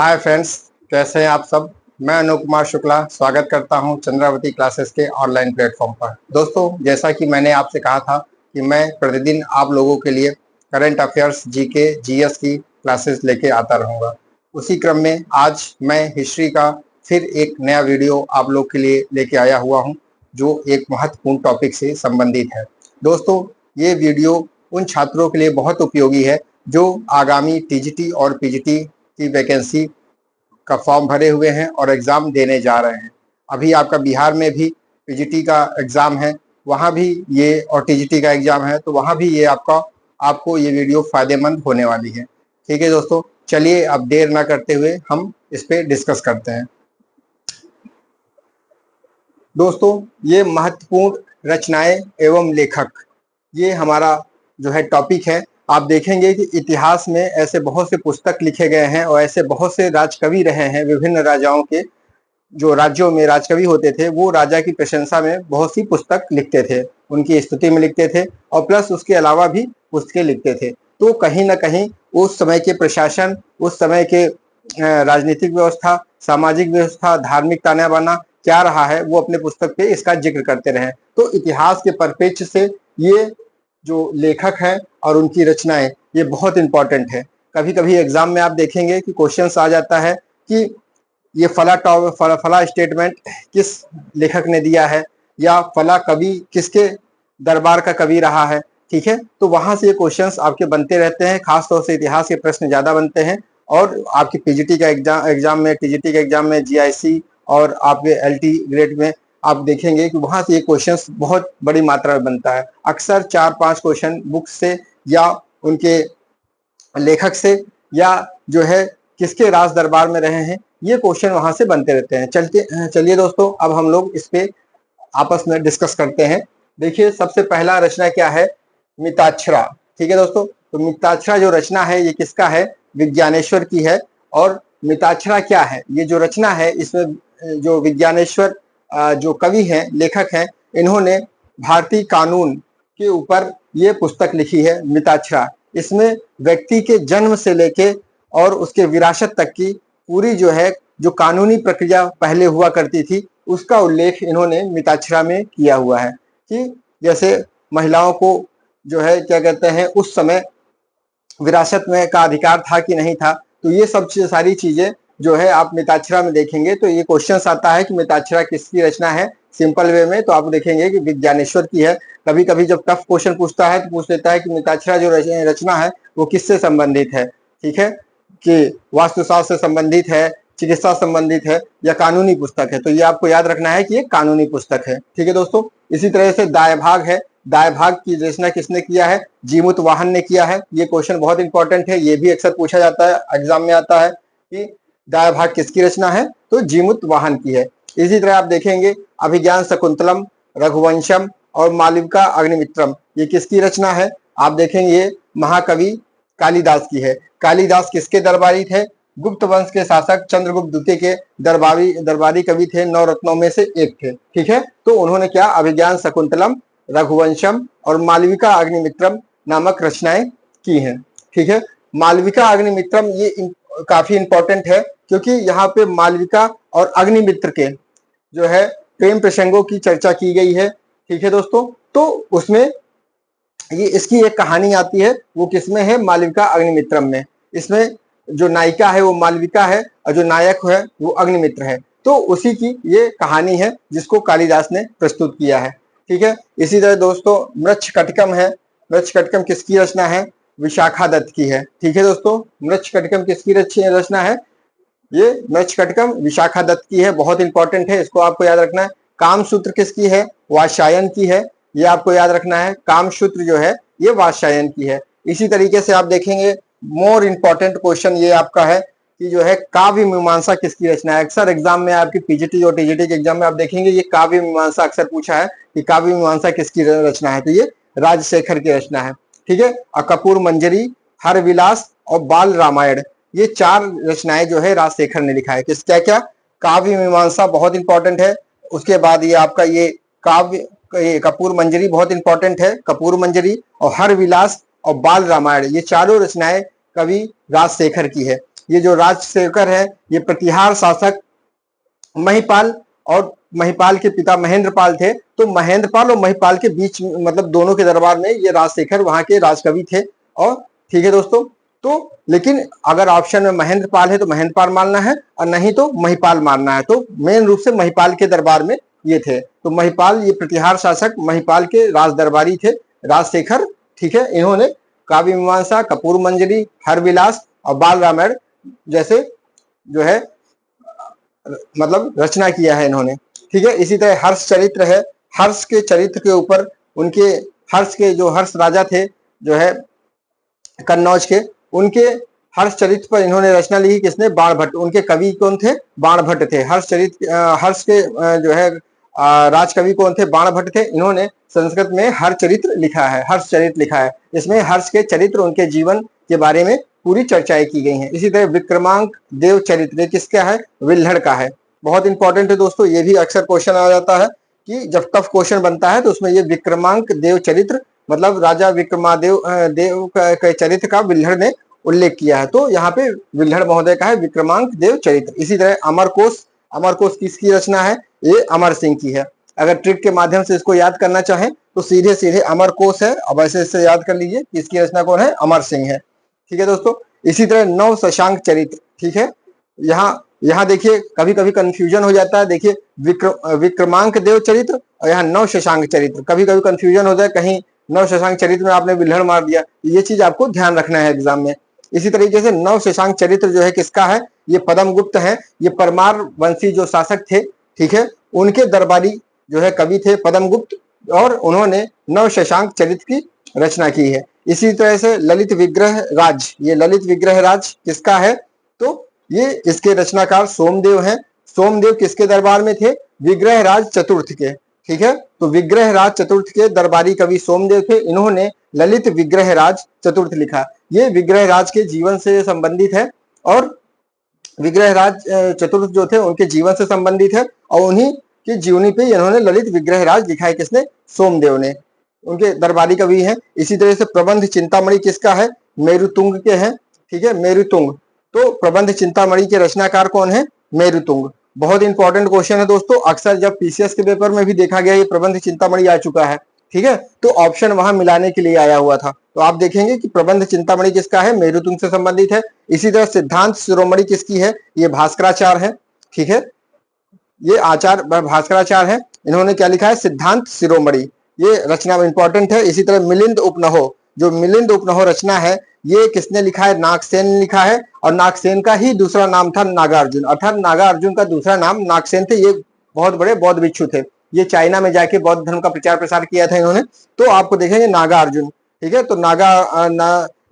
Hi friends, कैसे हैं आप सब। मैं अनूप कुमार शुक्ला स्वागत करता हूं चंद्रावती क्लासेस के ऑनलाइन प्लेटफॉर्म पर। दोस्तों, जैसा कि मैंने आपसे कहा था कि मैं प्रतिदिन आप लोगों के लिए करंट अफेयर्स, जीके, जीएस की क्लासेस लेके आता रहूंगा। उसी क्रम में आज मैं हिस्ट्री का फिर एक नया वीडियो आप लोग के लिए लेके आया हुआ हूँ, जो एक महत्वपूर्ण टॉपिक से संबंधित है। दोस्तों, ये वीडियो उन छात्रों के लिए बहुत उपयोगी है जो आगामी टीजीटी और पीजीटी की वैकेंसी का फॉर्म भरे हुए हैं और एग्ज़ाम देने जा रहे हैं। अभी आपका बिहार में भी पीजीटी का एग्ज़ाम है, वहाँ भी ये, और टीजीटी का एग्ज़ाम है, तो वहाँ भी ये आपको ये वीडियो फ़ायदेमंद होने वाली है। ठीक है दोस्तों, चलिए अब देर ना करते हुए हम इस पे डिस्कस करते हैं। दोस्तों, ये महत्वपूर्ण रचनाएं एवं लेखक, ये हमारा जो है टॉपिक है। आप देखेंगे कि इतिहास में ऐसे बहुत से पुस्तक लिखे गए हैं और ऐसे बहुत से राजकवि रहे हैं। विभिन्न राजाओं के, जो राज्यों में राजकवि होते थे, वो राजा की प्रशंसा में बहुत सी पुस्तक लिखते थे, उनकी स्तुति में लिखते थे और प्लस उसके अलावा भी पुस्तकें लिखते थे। तो कहीं ना कहीं उस समय के प्रशासन, उस समय के राजनीतिक व्यवस्था, सामाजिक व्यवस्था, धार्मिक ताना बाना क्या रहा है, वो अपने पुस्तक पे इसका जिक्र करते रहे। तो इतिहास के परिप्रेक्ष्य से ये जो लेखक हैं और उनकी रचनाएं, ये बहुत इंपॉर्टेंट है। कभी कभी एग्जाम में आप देखेंगे कि क्वेश्चंस आ जाता है कि ये फला स्टेटमेंट किस लेखक ने दिया है, या फला कवि किसके दरबार का कवि रहा है। ठीक है, तो वहां से ये क्वेश्चंस आपके बनते रहते हैं। खासतौर से इतिहास के प्रश्न ज्यादा बनते हैं और आपकी पीजीटी का एग्जाम में, टीजीटी के एग्जाम में, जीआईसी और आपके एलटी ग्रेड में आप देखेंगे कि वहां से ये क्वेश्चंस बहुत बड़ी मात्रा में बनता है। अक्सर 4-5 क्वेश्चन बुक से या उनके लेखक से, या जो है किसके राज दरबार में रहे हैं, ये क्वेश्चन वहां से बनते रहते हैं। चलिए दोस्तों, अब हम लोग इस पे आपस में डिस्कस करते हैं। देखिए, सबसे पहला रचना क्या है? मिताक्षरा। ठीक है दोस्तों, तो मिताक्षरा जो रचना है ये किसका है? विज्ञानेश्वर की है। और मिताक्षरा क्या है? ये जो रचना है, इसमें जो विज्ञानेश्वर जो कवि हैं, लेखक हैं, इन्होंने भारतीय कानून के ऊपर ये पुस्तक लिखी है, मिताक्षरा। इसमें व्यक्ति के जन्म से लेके और उसके विरासत तक की पूरी जो है, जो कानूनी प्रक्रिया पहले हुआ करती थी, उसका उल्लेख इन्होंने मिताक्षरा में किया हुआ है। कि जैसे महिलाओं को जो है, क्या कहते हैं, उस समय विरासत में का अधिकार था कि नहीं था, तो ये सब सारी चीजें जो है आप मिताक्षरा में देखेंगे। तो ये क्वेश्चन आता है कि मिताक्षरा किसकी रचना है, सिंपल वे में तो आप देखेंगे कि विज्ञानेश्वर की है। कभी कभी जब टफ क्वेश्चन पूछता है तो पूछ लेता है कि मिताक्षरा जो रचना है वो किससे संबंधित है। ठीक है, कि वास्तुशास्त्र से संबंधित है, चिकित्सा संबंधित है, या कानूनी पुस्तक है। तो ये आपको याद रखना है कि ये कानूनी पुस्तक है। ठीक है दोस्तों, इसी तरह से दाय भाग है। दाय भाग की रचना किसने किया है? जीमूत वाहन ने किया है। ये क्वेश्चन बहुत इंपॉर्टेंट है, ये भी अक्सर पूछा जाता है, एग्जाम में आता है कि दाय भाग किसकी रचना है, तो जीमूत वाहन की है। इसी तरह आप देखेंगे अभिज्ञान शकुंतलम, रघुवंशम और मालविका अग्निमित्रम, ये किसकी रचना है? आप देखेंगे ये महाकवि कालिदास की है। कालिदास किसके दरबारी थे? गुप्त वंश के शासक चंद्रगुप्त द्वितीय के दरबारी कवि थे, 9 रत्नों में से एक थे। ठीक है, तो उन्होंने क्या, अभिज्ञान शकुंतलम, रघुवंशम और मालविका अग्निमित्रम नामक रचनाएं की हैं। ठीक है, मालविका अग्निमित्रम ये काफी इंपॉर्टेंट है, क्योंकि यहाँ पे मालविका और अग्निमित्र के जो है प्रेम प्रसंगों की चर्चा की गई है। ठीक है दोस्तों, तो उसमें ये इसकी एक कहानी आती है, वो किसमें है? मालविका अग्निमित्रम में। इसमें जो नायिका है वो मालविका है और जो नायक है वो अग्निमित्र है। तो उसी की ये कहानी है जिसको कालिदास ने प्रस्तुत किया है। ठीक है, इसी तरह दोस्तों मृच्छकटिकम है। मृच्छकटिकम किसकी रचना है? विशाखा दत्त की है। ठीक है दोस्तों, मृच्छकटिकम किसकी रचना है? ये मृच्छकटिकम विशाखा दत्त की है। बहुत इंपॉर्टेंट है, इसको आपको याद रखना है। कामसूत्र किसकी है? वात्स्यायन की है। ये आपको याद रखना है, कामसूत्र जो है ये वात्स्यायन की है। इसी तरीके से आप देखेंगे, मोर इंपॉर्टेंट क्वेश्चन ये आपका है कि जो है काव्य मीमांसा किसकी रचना है। अक्सर एग्जाम में आपकी पीजीटी और टीजीटी के एग्जाम में आप देखेंगे ये काव्य मीमांसा अक्सर पूछा है कि काव्य मीमांसा किसकी रचना है, तो ये राजशेखर की रचना है। ठीक है, और कपूर मंजरी, हर विलास और बाल रामायण, ये 4 रचनाएं जो है राजशेखर ने लिखा है। किस क्या क्या? काव्य मीमांसा बहुत इंपॉर्टेंट है। उसके बाद ये आपका ये काव्य, कपूर मंजरी बहुत इंपॉर्टेंट है, कपूर मंजरी, और हर विलास और बाल रामायण, ये चारों रचनाएं कवि राजशेखर की है। ये जो राजशेखर है ये प्रतिहार शासक महिपाल और महिपाल के पिता महेंद्रपाल थे। तो महेंद्रपाल और महिपाल के बीच मतलब दोनों के दरबार में ये राजशेखर वहां के राजकवि थे। और ठीक है दोस्तों, तो लेकिन अगर ऑप्शन में महेंद्रपाल है तो महेंद्रपाल मानना है और नहीं तो महिपाल मानना है। तो मेन रूप से महिपाल के दरबार में ये थे। तो महिपाल ये प्रतिहार शासक महिपाल के राज दरबारी थे राजशेखर। ठीक है, इन्होंने काव्य मीमांसा, कपूर मंजरी, हरविलास और बाल रामायण जैसे जो है मतलब रचना किया है इन्होंने। ठीक है, इसी तरह हर्ष चरित्र है। हर्ष के चरित्र के ऊपर उनके हर्ष के जो हर्ष राजा थे जो है कन्नौज के, उनके हर्ष चरित्र पर इन्होंने रचना लिखी। किसने? बाणभट्ट। उनके कवि कौन थे? बाणभट्ट थे। हर्ष चरित्र हर्ष के जो है राजकवि कौन थे? बाणभट्ट थे। इन्होंने संस्कृत में हर चरित्र लिखा है, हर्ष चरित्र लिखा है। इसमें हर्ष के चरित्र, उनके जीवन के बारे में पूरी चर्चाएं की गई हैं। इसी तरह विक्रमांक देव चरित्र किसका है? विल्हड़ का है। बहुत इंपॉर्टेंट है दोस्तों, ये भी अक्सर क्वेश्चन आ जाता है कि जब टफ क्वेश्चन बनता है तो उसमें ये विक्रमांक देव चरित्र मतलब राजा विक्रमादेव देव के चरित्र का विल्हड़ ने उल्लेख किया है। तो यहाँ पे विल्हड़ महोदय का है विक्रमांक देव चरित्र। इसी तरह अमरकोश, अमरकोश किसकी रचना है? ये अमर सिंह की है। अगर ट्रिक के माध्यम से इसको याद करना चाहें तो सीधे सीधे अमरकोश है, अब ऐसे इससे याद कर लीजिए कि इसकी रचना कौन है? अमर सिंह है। ठीक है दोस्तों, इसी तरह नव शशांक चरित्र। ठीक है, यहाँ देखिए कभी कभी कंफ्यूजन हो जाता है। देखिए विक्रमांक देव चरित्र और यहाँ नव शशांक चरित्र, कभी कभी कंफ्यूजन हो जाए, कहीं नव शशांक चरित्र में आपने विल्हड़ मार दिया। ये चीज आपको ध्यान रखना है एग्जाम में। इसी तरीके से नव शशांक चरित्र जो है किसका है? ये पद्मगुप्त है। ये परमार वंशी जो शासक थे, ठीक है, उनके दरबारी जो है कवि थे पद्मगुप्त, और उन्होंने नव शशांक चरित्र की रचना की है। इसी तरह से ललित विग्रह राज, ये ललित विग्रह राज किसका है? तो ये इसके रचनाकार सोमदेव हैं। सोमदेव किसके दरबार में थे? विग्रह राज चतुर्थ के। ठीक है, तो विग्रह राज चतुर्थ के दरबारी कवि सोमदेव थे। इन्होंने ललित विग्रह राज चतुर्थ लिखा। ये विग्रह राज के जीवन से संबंधित है और विग्रह राज चतुर्थ जो थे उनके जीवन से संबंधित है और उन्हीं की जीवनी पे इन्होंने ललित विग्रह राज लिखा है। किसने? सोमदेव ने। उनके दरबारी कवि हैं। इसी तरह से प्रबंध चिंतामणि किसका है? मेरुतुंग के हैं। ठीक है, मेरुतुंग। तो प्रबंध चिंतामणि के रचनाकार कौन है? मेरुतुंग। बहुत इंपॉर्टेंट क्वेश्चन है दोस्तों, अक्सर जब पीसीएस के पेपर में भी देखा गया ये प्रबंध चिंतामणि आ चुका है। ठीक है, तो ऑप्शन वहां मिलाने के लिए आया हुआ था। तो आप देखेंगे कि प्रबंध चिंतामणि किसका है? मेरुतुंग से संबंधित है। इसी तरह सिद्धांत शिरोमणि किसकी है? ये भास्कराचार्य है। ठीक है, ये आचार्य भास्कराचार्य है। इन्होंने क्या लिखा है? सिद्धांत शिरोमणि। ये रचना इंपॉर्टेंट है। इसी तरह मिलिंद उपनहो, जो मिलिंद उपनहो रचना है ये किसने लिखा है? नागसेन ने लिखा है। और नागसेन का ही दूसरा नाम था नागार्जुन, अर्थात नागार्जुन का दूसरा नाम नागसेन थे। ये बहुत बड़े बौद्ध भिक्षु थे। ये चाइना में जाके बौद्ध धर्म का प्रचार प्रसार किया था इन्होंने। तो आपको देखेंगे नागार्जुन। ठीक है, तो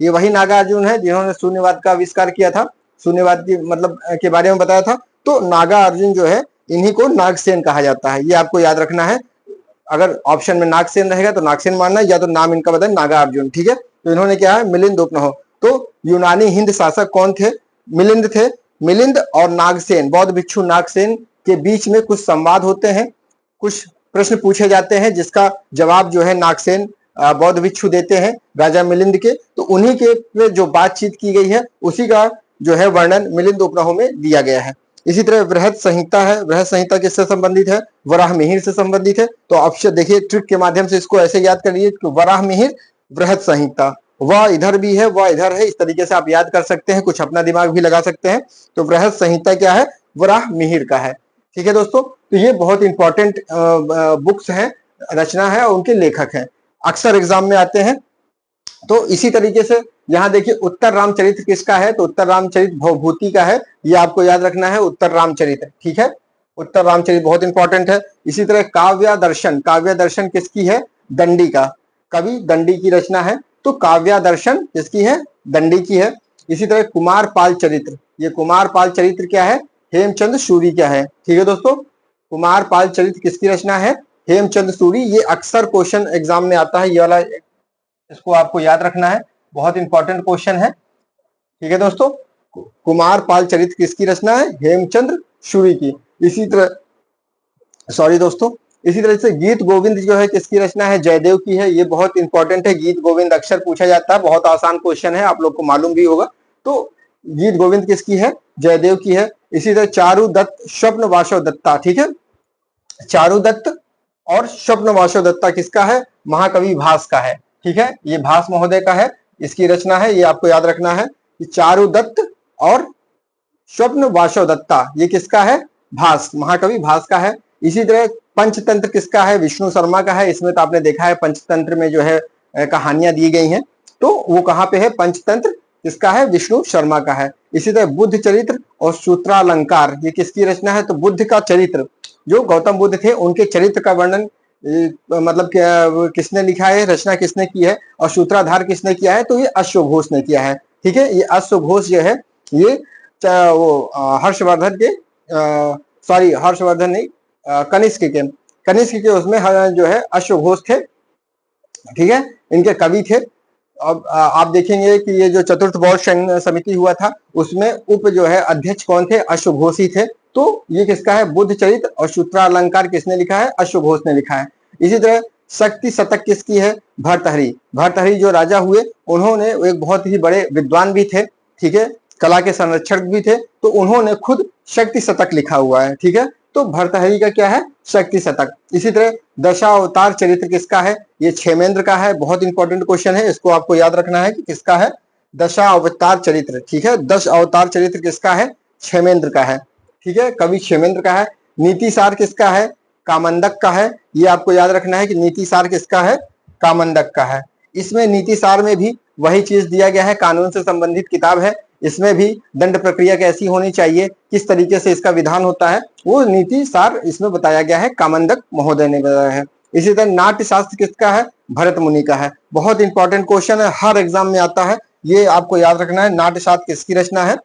ये वही नागार्जुन है जिन्होंने शून्यवाद का आविष्कार किया था, शून्यवाद की मतलब के बारे में बताया था। तो नागार्जुन जो है इन्हीं को नागसेन कहा जाता है। ये आपको याद रखना है। अगर ऑप्शन में नागसेन रहेगा तो नागसेन मानना, या तो नाम इनका बताए नागार्जुन। ठीक है, तो इन्होंने क्या है? मिलिंद उपनहो। तो यूनानी हिंद शासक कौन थे? मिलिंद थे। मिलिंद और नागसेन, बौद्ध भिक्षु नागसेन के बीच में कुछ संवाद होते हैं, कुछ प्रश्न पूछे जाते हैं जिसका जवाब जो है नागसेन बौद्ध भिक्षु देते हैं राजा मिलिंद के। तो उन्हीं के जो बातचीत की गई है उसी का जो है वर्णन मिलिंद उपनहो में दिया गया है। इसी तरह वृहत संहिता है। वृहत संहिता किससे संबंधित है? वराह मिहिर से संबंधित है। तो ऑप्शन देखिए, ट्रिक के माध्यम से इसको ऐसे याद कर लीजिए कि वराह मिहिर वृहत संहिता, वह इधर भी है वह इधर है, इस तरीके से आप याद कर सकते हैं, कुछ अपना दिमाग भी लगा सकते हैं। तो वृहत संहिता क्या है? वराह मिहिर का है। ठीक है दोस्तों, तो ये बहुत इंपॉर्टेंट बुक्स हैं, रचना है और उनके लेखक हैं, अक्सर एग्जाम में आते हैं। तो इसी तरीके से यहाँ देखिए उत्तर रामचरित्र किसका है? तो उत्तर रामचरित्र भवभूति का है। ये आपको याद रखना है, उत्तर रामचरित्र। ठीक है, उत्तर रामचरित्र बहुत इंपॉर्टेंट है। इसी तरह काव्य दर्शन, काव्य दर्शन किसकी है? दंडी का, कवि दंडी की रचना है। तो काव्य दर्शन किसकी है? दंडी की है। इसी तरह कुमार पाल चरित्र, ये कुमार पाल चरित्र क्या है? हेमचंद सूरी क्या है? ठीक है दोस्तों, कुमार पाल चरित्र किसकी रचना है? हेमचंद सूरी। ये अक्सर क्वेश्चन एग्जाम में आता है, ये वाला इसको आपको याद रखना है, बहुत इंपॉर्टेंट क्वेश्चन है। ठीक है दोस्तों, कुमार पाल चरित्र किसकी रचना है? हेमचंद्र सूरी की। इसी तरह सॉरी दोस्तों, इसी तरह से गीत गोविंद जो है किसकी रचना है? जयदेव की है। ये बहुत इंपॉर्टेंट है, गीत गोविंद अक्सर पूछा जाता है, बहुत आसान क्वेश्चन है, आप लोग को मालूम भी होगा। तो गीत गोविंद किसकी है? जयदेव की है। इसी तरह चारु दत्त स्वप्न वासव दत्ता, ठीक है, चारु दत्त और स्वप्न वासव दत्ता किसका है? महाकवि भास का है, ठीक है, ये भास महोदय का है, इसकी रचना है, ये आपको याद रखना है कि चारु दत्त और स्वप्न वासव दत्ता ये किसका है? भास, महाकवि भास का है। इसी तरह पंचतंत्र किसका है? विष्णु शर्मा का है। इसमें तो आपने देखा है पंचतंत्र में जो है कहानियां दी गई हैं, तो वो कहाँ पे है? पंचतंत्र किसका है? विष्णु शर्मा का है। इसी तरह बुद्ध चरित्र और सूत्रालंकार ये किसकी रचना है? तो बुद्ध का चरित्र, जो गौतम बुद्ध थे उनके चरित्र का वर्णन मतलब किसने लिखा है, रचना किसने की है, और सूत्राधार किसने किया है? तो ये अश्वघोष ने किया है, ठीक है। ये अश्वघोष जो है ये वो हर्षवर्धन के सॉरी हर्षवर्धन नहीं, कनिष्क के उसमें जो है अश्वघोष थे, ठीक है, इनके कवि थे। अब आप देखेंगे कि ये जो चतुर्थ बौद्ध समिति हुआ था उसमें उप जो है अध्यक्ष कौन थे? अश्वघोष ही थे। तो ये किसका है? बुद्ध चरित्र और सूत्रालंकार किसने लिखा है? अश्वघोष ने लिखा है। इसी तरह शक्ति शतक किसकी है? भर्तृहरि। भर्तृहरि जो राजा हुए उन्होंने एक बहुत ही बड़े विद्वान भी थे, ठीक है, कला के संरक्षक भी थे, तो उन्होंने खुद शक्ति शतक लिखा हुआ है, ठीक है। तो भर्तृहरि का क्या है? शक्ति शतक। इसी तरह दशावतार चरित्र किसका है? ये क्षेमेंद्र का है। बहुत इंपॉर्टेंट क्वेश्चन है, इसको आपको याद रखना है कि किसका है? दशावतार चरित्र, ठीक है। 10 अवतार चरित्र किसका है? क्षेमेंद्र का है, ठीक है, कवि क्षेमेंद्र का है। नीतिसार किसका है? कामंदक का है। ये आपको याद रखना है कि नीतिसार किसका है? कामंदक का है। इसमें नीतिसार में भी वही चीज दिया गया है, कानून से संबंधित किताब है। इसमें भी दंड प्रक्रिया कैसी होनी चाहिए, किस तरीके से इसका विधान होता है, वो नीति सार इसमें बताया गया है, कामंदक महोदय ने बताया है। इसी तरह नाट्य शास्त्र किसका है? भरत मुनि का है। बहुत इंपॉर्टेंट क्वेश्चन है, हर एग्जाम में आता है, ये आपको याद रखना है। नाट्य शास्त्र किसकी रचना है?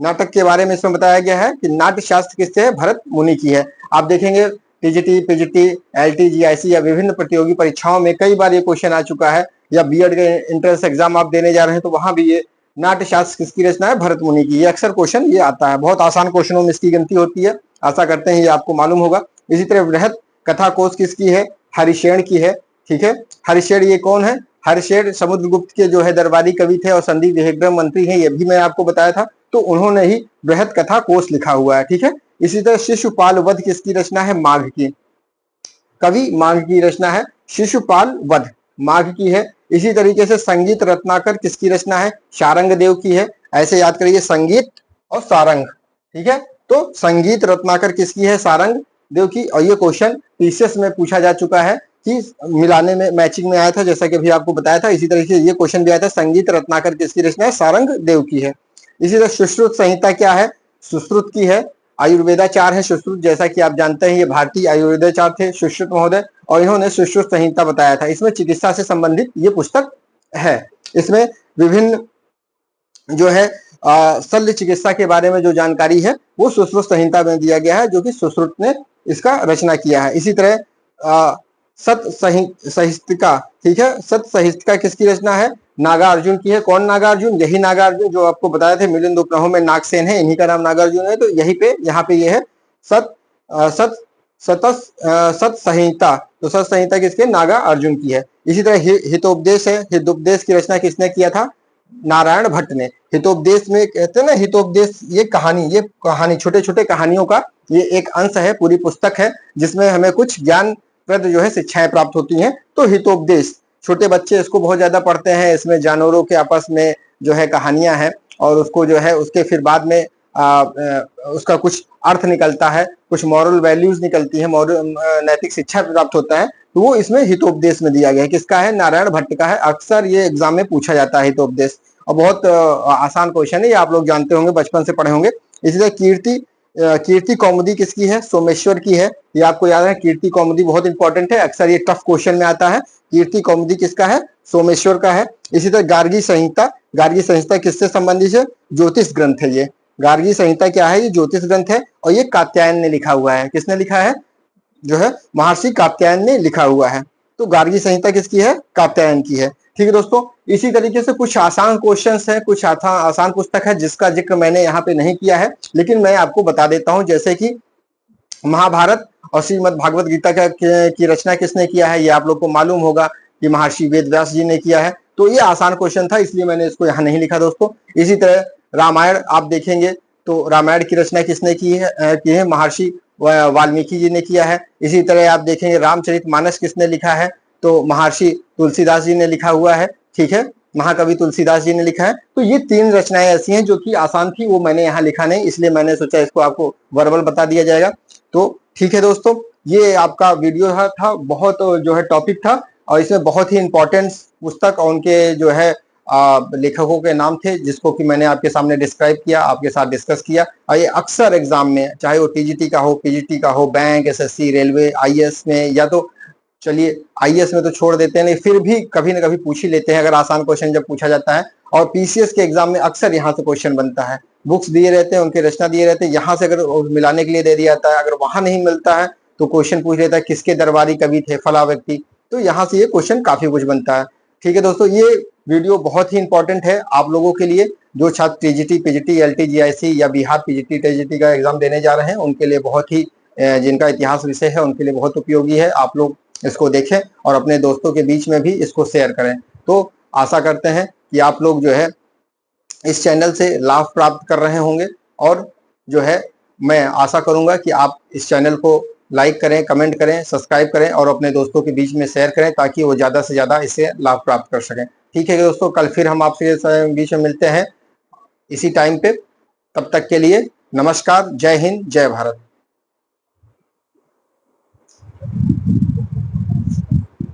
नाटक के बारे में इसमें बताया गया है कि नाट्य शास्त्र किससे है? भरत मुनि की है। आप देखेंगे टीजीटी, पीजीटी, एलटी, जीआईसी या विभिन्न प्रतियोगी परीक्षाओं में कई बार ये क्वेश्चन आ चुका है, या बीएड के एंट्रेंस एग्जाम आप देने जा रहे हैं तो वहां भी ये नाट्य शास्त्र किसकी रचना है? भरत मुनि की। ये अक्सर क्वेश्चन ये आता है, बहुत आसान क्वेश्चनों में इसकी गिनती होती है, आशा करते हैं ये आपको मालूम होगा। इसी तरह बृहत कथा कोश किसकी है? हरिशेन की है, ठीक है। हरिशेन ये कौन है? हरिशेन समुद्रगुप्त के जो है दरबारी कवि थे और संदीप हेगड़े मंत्री हैं, ये भी मैं आपको बताया था। तो उन्होंने ही बृहत कथा कोश लिखा हुआ है, ठीक है। इसी तरह शिशुपाल वध किसकी रचना है? माघ की, कवि माघ की रचना है। शिशुपाल वध माघ की है। इसी तरीके से संगीत रत्नाकर किसकी रचना है? शारंग देव की है। ऐसे याद करिए, संगीत और सारंग, ठीक है। तो संगीत रत्नाकर किसकी है? सारंग देव की। और ये क्वेश्चन पीसीएस में पूछा जा चुका है कि मिलाने में मैचिंग में आया था, जैसा कि अभी आपको बताया था। इसी तरीके से ये क्वेश्चन भी आया था, संगीत रत्नाकर किसकी रचना है? सारंग देव की है। इसी तरह सुश्रुत संहिता क्या है? सुश्रुत की है। आयुर्वेदाचार्य है सुश्रुत, जैसा कि आप जानते हैं ये भारतीय आयुर्वेदाचार्य थे सुश्रुत महोदय, और इन्होंने सुश्रुत संहिता बताया था। इसमें चिकित्सा से संबंधित ये पुस्तक है। इसमें विभिन्न जो है शल्य चिकित्सा के बारे में जो जानकारी है वो सुश्रुत संहिता में दिया गया है, जो कि सुश्रुत ने इसका रचना किया है। इसी तरह सत सहिष्टिका, ठीक है, सत सहिष्टिका किसकी रचना है? नागार्जुन की है। कौन नागार्जुन? यही नागार्जुन जो आपको बताया थे मिलिंद उपग्रहों में नागसेन है, इन्हीं का नाम नागार्जुन है। तो यही पे यहाँ पे ये है सत संहिता। तो सत संहिता किसके? नागा अर्जुन की है। इसी तरह हितोपदेश है। हितोपदेश की रचना किसने किया था? नारायण भट्ट ने। हितोपदेश में कहते हैं ना, हितोपदेश ये कहानी छोटे छोटे कहानियों का ये एक अंश है, पूरी पुस्तक है जिसमें हमें कुछ ज्ञान प्रद जो है शिक्षाएं प्राप्त होती हैं। तो हितोपदेश छोटे बच्चे इसको बहुत ज्यादा पढ़ते हैं। इसमें जानवरों के आपस में जो है कहानियां हैं, और उसको जो है उसके फिर बाद में उसका कुछ अर्थ निकलता है, कुछ मॉरल वैल्यूज निकलती है, नैतिक शिक्षा प्राप्त होता है। तो वो इसमें हितोपदेश में दिया गया है। किसका है? नारायण भट्ट का है। अक्सर ये एग्जाम में पूछा जाता है हितोपदेश, और बहुत आसान क्वेश्चन है, ये आप लोग जानते होंगे, बचपन से पढ़े होंगे। इसी तरह कीर्ति कौमुदी किसकी है? सोमेश्वर की है। ये आपको याद है, कीर्ति कौमुदी बहुत इंपॉर्टेंट है, अक्सर ये टफ क्वेश्चन में आता है। कीर्ति कौमुदी किसका है? सोमेश्वर का है। इसी तरह गार्गी संहिता, गार्गी संहिता किससे संबंधित है? ज्योतिष ग्रंथ है ये। गार्गी संहिता क्या है? ये ज्योतिष ग्रंथ है, और ये कात्यायन ने लिखा हुआ है। किसने लिखा है? जो है महर्षि कात्यायन ने लिखा हुआ है। तो गार्गी संहिता किसकी है? कात्यायन की है। ठीक है दोस्तों, इसी तरीके से कुछ आसान क्वेश्चंस हैं, कुछ आसान पुस्तक है जिसका जिक्र मैंने यहाँ पे नहीं किया है, लेकिन मैं आपको बता देता हूँ। जैसे कि महाभारत और श्रीमद् भागवत गीता की रचना किसने किया है? ये आप लोग को मालूम होगा कि महर्षि वेद व्यास जी ने किया है। तो ये आसान क्वेश्चन था, इसलिए मैंने इसको यहाँ नहीं लिखा दोस्तों। इसी तरह रामायण आप देखेंगे तो रामायण की रचना किसने की है महर्षि वाल्मीकि जी ने किया है। इसी तरह आप देखेंगे रामचरितमानस किसने लिखा है, तो महर्षि तुलसीदास जी ने लिखा हुआ है, ठीक है, महाकवि तुलसीदास जी ने लिखा है। तो ये 3 रचनाएं ऐसी हैं जो कि आसान थी, वो मैंने यहाँ लिखा नहीं, इसलिए मैंने सोचा इसको आपको वर्बल बता दिया जाएगा। तो ठीक है दोस्तों, ये आपका वीडियो था, बहुत जो है टॉपिक था, और इसमें बहुत ही इंपॉर्टेंट पुस्तक और उनके जो है लेखकों के नाम थे, जिसको कि मैंने आपके सामने डिस्क्राइब किया, आपके साथ डिस्कस किया। और ये अक्सर एग्जाम में, चाहे वो टीजीटी का हो, पीजीटी का हो, बैंक, एसएससी, रेलवे, आईएएस में, या तो चलिए आईएएस में तो छोड़ देते हैं, नहीं फिर भी कभी ना कभी पूछ ही लेते हैं अगर आसान क्वेश्चन जब पूछा जाता है। और पीसीएस के एग्जाम में अक्सर यहाँ से क्वेश्चन बनता है, बुक्स दिए रहते हैं, उनके रचना दिए रहते हैं, यहाँ से अगर मिलाने के लिए दे दिया जाता है, अगर वहां नहीं मिलता है तो क्वेश्चन पूछ लेता है किसके दरबारी कवि थे फला व्यक्ति, तो यहाँ से ये क्वेश्चन काफी कुछ बनता है। ठीक है दोस्तों, ये वीडियो बहुत ही इंपॉर्टेंट है आप लोगों के लिए, जो छात्र टीजीटी, पीजीटी, एलटी, जीआईसी या बिहार पीजीटी, टीजीटी का एग्जाम देने जा रहे हैं, उनके लिए बहुत ही, जिनका इतिहास विषय है उनके लिए बहुत उपयोगी है। आप लोग इसको देखें और अपने दोस्तों के बीच में भी इसको शेयर करें। तो आशा करते हैं कि आप लोग जो है इस चैनल से लाभ प्राप्त कर रहे होंगे, और जो है मैं आशा करूंगा कि आप इस चैनल को लाइक करें, कमेंट करें, सब्सक्राइब करें और अपने दोस्तों के बीच में शेयर करें, ताकि वो ज़्यादा से ज़्यादा इससे लाभ प्राप्त कर सकें। ठीक है दोस्तों, कल फिर हम आपसे बीच में मिलते हैं इसी टाइम पे। तब तक के लिए नमस्कार, जय हिंद, जय भारत।